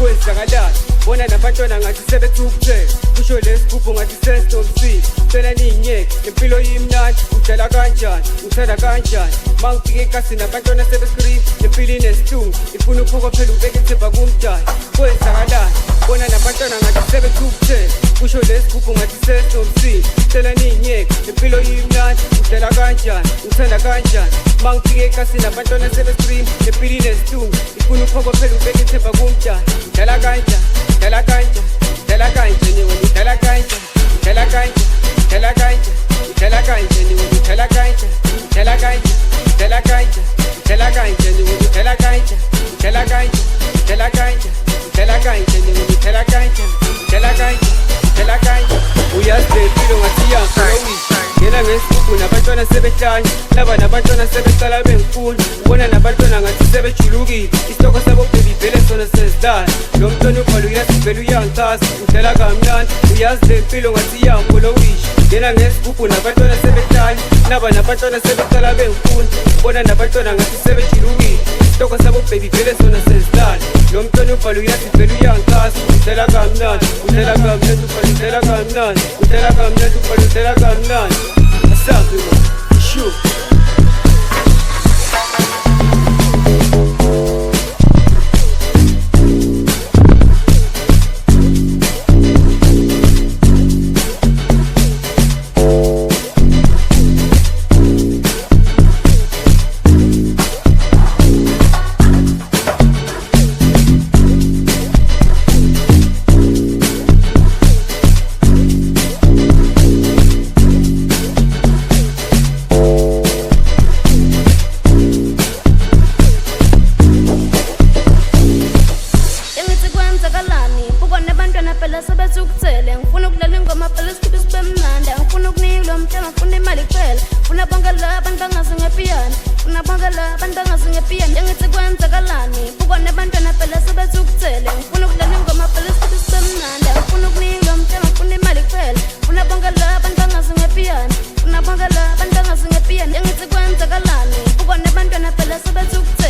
kwenzakalani bona nabantwana ngathi sebethukuthele kusho lesigubhu ngathi sesinomsile cela niyinyeke impilo yimnandi udlala kanjani uthanda kanjani mangifika eklasini abantwana sebescream impilo ineshlungu ifuna ukhuko phela ubeke ithemba kumdali kwenzakalani bona nabantwana ngathi sebethukuthele kusho lesigubhu ngathi sesinomsile cela niyinyeke impilo yimnandi udlala kanjani uthanda kanjani mangifika eklasini abantwana sebescream impilo ineshlungu ifuna ukhuko phela ubeke ithemba kumdali udlala kanjani udlala kanjani udlala kanjani wena udlala kanjani udlala kanjani udlala kanjani udlala kanjani wena udlala kanjani udlala kanjani udlala kanjani udlala kanjani wena udlala kanjani udlala kanjani udlala kanjani udlala kanjani wena udlala kanjani udlala kanjani udlala kanjani uyazi lempilo ngathi yangifolowisa ngena ngesigubhu nabantwana sebehlanya laba nabantwana sebecala bengifuna ubona nabantwana ngathi sebejulukile isitoko sabo baby vele sona sezidlala lo mntwana ubhala uyazi vele uyangichaza udlala kamnandi uyazi lempilo ngathi yangifolowisa ngena ngesigubhu nabantwana sebehlanya laba nabantwana sebecala bengifuna ubona nabantwana ngathi sebejulukile isitoko sabo baby vele sona sezidlala lo mntwana ubhala uyazi vele uyangichaza udlala kamnandi udlala kamnandi ubhala udlala kamnandi udlala kamnandi ubhala udlala kamnandi asafi man sure phela sebethukuthele ngifuna ukudlala ingoma phela isikhiphe sibe mnandi ngifuna ukunikwa umntwana ngifuna imali kuphela funa bonke la abantu bangazi ngepiyano funa bonke la abantu bangazi ngepiyano engithi kwenzakalani ubona abantwana phela sebethukuthele ngifuna ukudlala ingoma phela isikhiphe sibe mnandi ngifuna ukunikwa umntwana ngifuna imali kuphela funa bonke la abantu bangazi ngepiyano funa bonke la abantu bangazi ngepiyano engithi kwenzakalani ubona abantwana phela sebethukuthele